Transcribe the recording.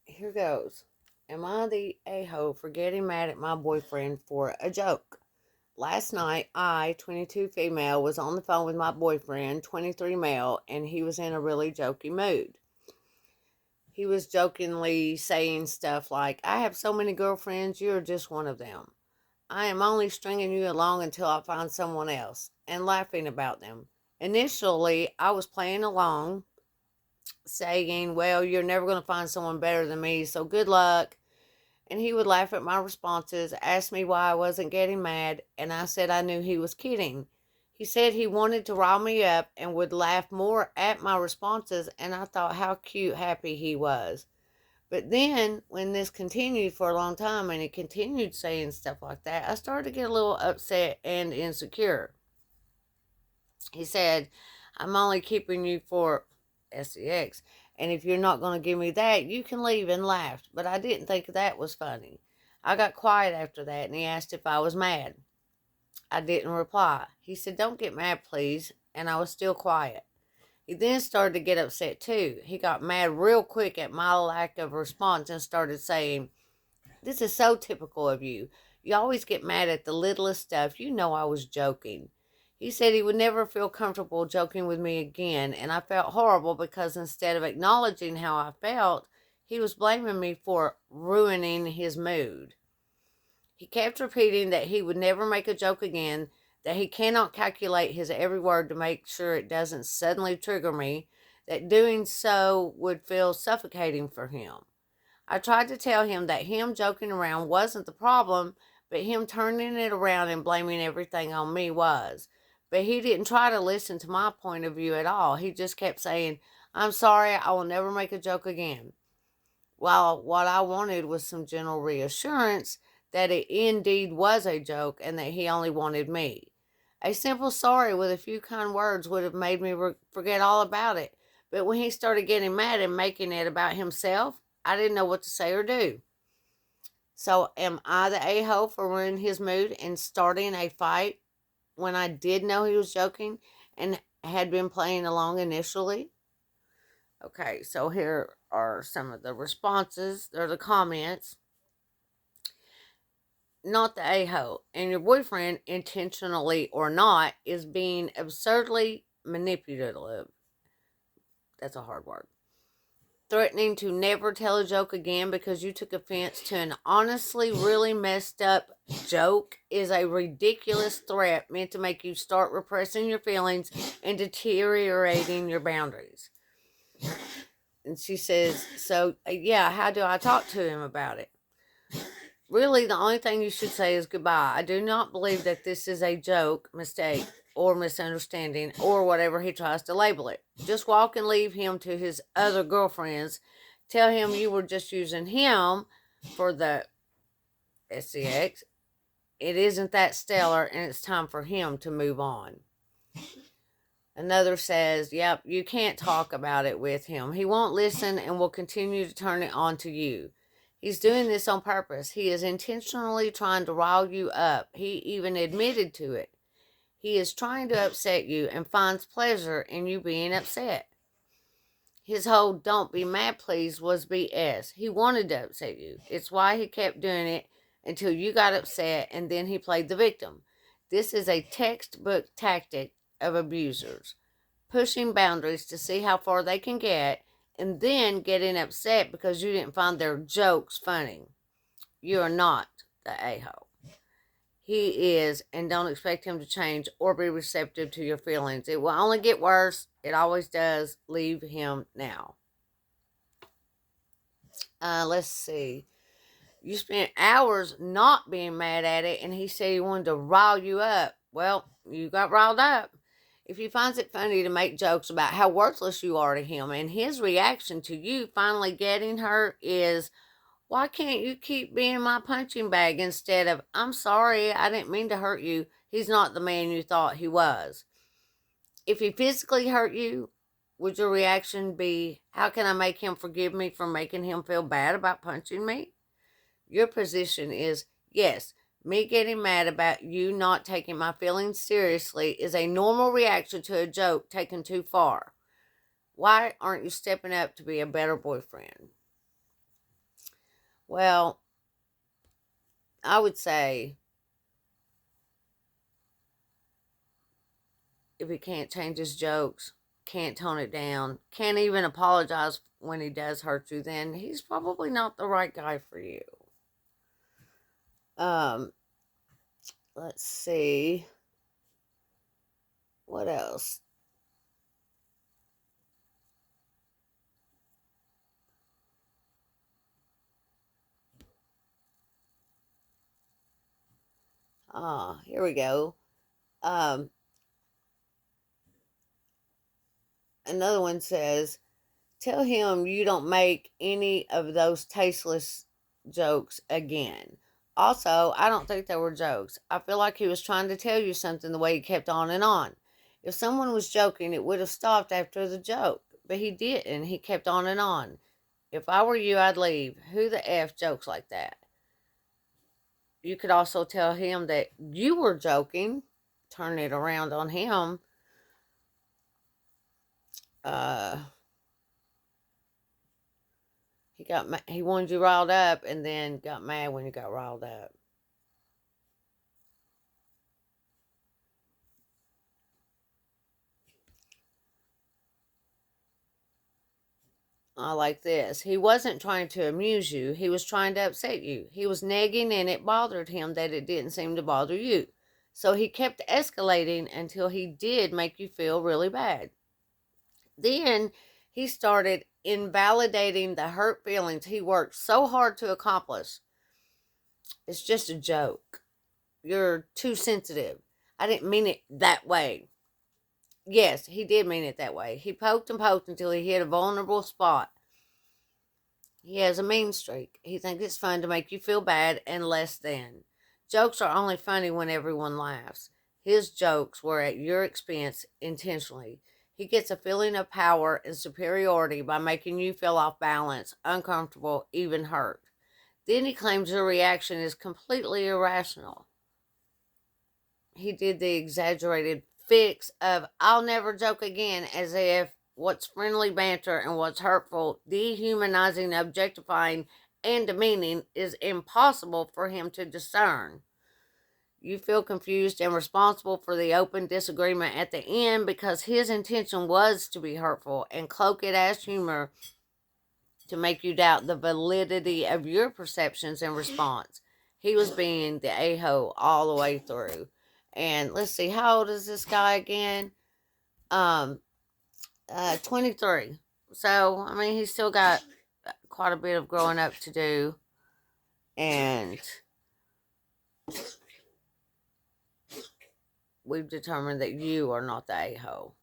Here goes. Am I the a-hole for getting mad at my boyfriend for a joke? Last night, I, 22 female, was on the phone with my boyfriend, 23 male, and he was in a really jokey mood. He was jokingly saying stuff like, I have so many girlfriends, you're just one of them. I am only stringing you along until I find someone else, and laughing about them. Initially, I was playing along, saying, well, you're never going to find someone better than me, so good luck. And he would laugh at my responses, ask me why I wasn't getting mad, and I said I knew he was kidding. He said he wanted to rile me up and would laugh more at my responses, and I thought how cute, happy he was. But then, when this continued for a long time and he continued saying stuff like that, I started to get a little upset and insecure. He said, I'm only keeping you for sex, and if you're not going to give me that, you can leave, and laughed. But I didn't think that was funny. I got quiet after that, and he asked if I was mad. I didn't reply. He said, don't get mad, please, and I was still quiet. He then started to get upset too. He got mad real quick at my lack of response and started saying, this is so typical of you. You always get mad at the littlest stuff. You know I was joking. He said he would never feel comfortable joking with me again, and I felt horrible because instead of acknowledging how I felt, he was blaming me for ruining his mood. He kept repeating that he would never make a joke again, that he cannot calculate his every word to make sure it doesn't suddenly trigger me, that doing so would feel suffocating for him. I tried to tell him that him joking around wasn't the problem, but him turning it around and blaming everything on me was. But he didn't try to listen to my point of view at all. He just kept saying, I'm sorry, I will never make a joke again. While what I wanted was some gentle reassurance that it indeed was a joke and that he only wanted me. A simple sorry with a few kind words would have made me forget all about it. But when he started getting mad and making it about himself, I didn't know what to say or do. So, am I the a hole for ruining his mood and starting a fight when I did know he was joking and had been playing along initially? Okay, so here are some of the responses or the comments. Not the a hole, and your boyfriend, intentionally or not, is being absurdly manipulative. That's a hard word. Threatening to never tell a joke again because you took offense to an honestly really messed up joke is a ridiculous threat meant to make you start repressing your feelings and deteriorating your boundaries. And she says, so yeah, how do I talk to him about it? Really, the only thing you should say is goodbye. I do not believe that this is a joke, mistake, or misunderstanding, or whatever he tries to label it. Just walk and leave him to his other girlfriends. Tell him you were just using him for the sex. It isn't that stellar, and it's time for him to move on. Another says, yep, you can't talk about it with him. He won't listen and will continue to turn it on to you. He's doing this on purpose. He is intentionally trying to rile you up. He even admitted to it. He is trying to upset you and finds pleasure in you being upset. His whole don't be mad please was BS. He wanted to upset you. It's why he kept doing it until you got upset and then he played the victim. This is a textbook tactic of abusers, pushing boundaries to see how far they can get and then getting upset because you didn't find their jokes funny. You are not the a-hole. He is, and don't expect him to change or be receptive to your feelings. It will only get worse. It always does. Leave him now. Let's see. You spent hours not being mad at it, and he said he wanted to rile you up. Well, you got riled up. If he finds it funny to make jokes about how worthless you are to him, and his reaction to you finally getting hurt is, why can't you keep being my punching bag instead of, I'm sorry, I didn't mean to hurt you. He's not the man you thought he was. If he physically hurt you, would your reaction be, how can I make him forgive me for making him feel bad about punching me? Your position is, yes, me getting mad about you not taking my feelings seriously is a normal reaction to a joke taken too far. Why aren't you stepping up to be a better boyfriend? Well, I would say if he can't change his jokes, can't tone it down, can't even apologize when he does hurt you, then he's probably not the right guy for you. Um, let's see. What else? Here we go. Um, another one says, tell him you don't make any of those tasteless jokes again. Also, I don't think they were jokes. I feel like he was trying to tell you something the way he kept on and on. If someone was joking, it would have stopped after the joke. But he didn't. He kept on and on. If I were you, I'd leave. Who the F jokes like that? You could also tell him that you were joking. Turn it around on him. Uh, he wanted you riled up and then got mad when you got riled up. I like this. He wasn't trying to amuse you. He was trying to upset you. He was nagging and it bothered him that it didn't seem to bother you. So he kept escalating until he did make you feel really bad. Then he started invalidating the hurt feelings he worked so hard to accomplish. It's just a joke. You're too sensitive. I didn't mean it that way. Yes, he did mean it that way. He poked and poked until he hit a vulnerable spot. He has a mean streak. He thinks it's fun to make you feel bad and less than. Jokes are only funny when everyone laughs. His jokes were at your expense intentionally. He gets a feeling of power and superiority by making you feel off balance, uncomfortable, even hurt. Then he claims your reaction is completely irrational. He did the exaggerated fix of I'll never joke again, as if what's friendly banter and what's hurtful, dehumanizing, objectifying, and demeaning is impossible for him to discern. You feel confused and responsible for the open disagreement at the end because his intention was to be hurtful and cloak it as humor to make you doubt the validity of your perceptions and response. He was being the a-hole all the way through. And let's see, how old is this guy again? 23. So, I mean, he's still got quite a bit of growing up to do. And we've determined that you are not the a-hole.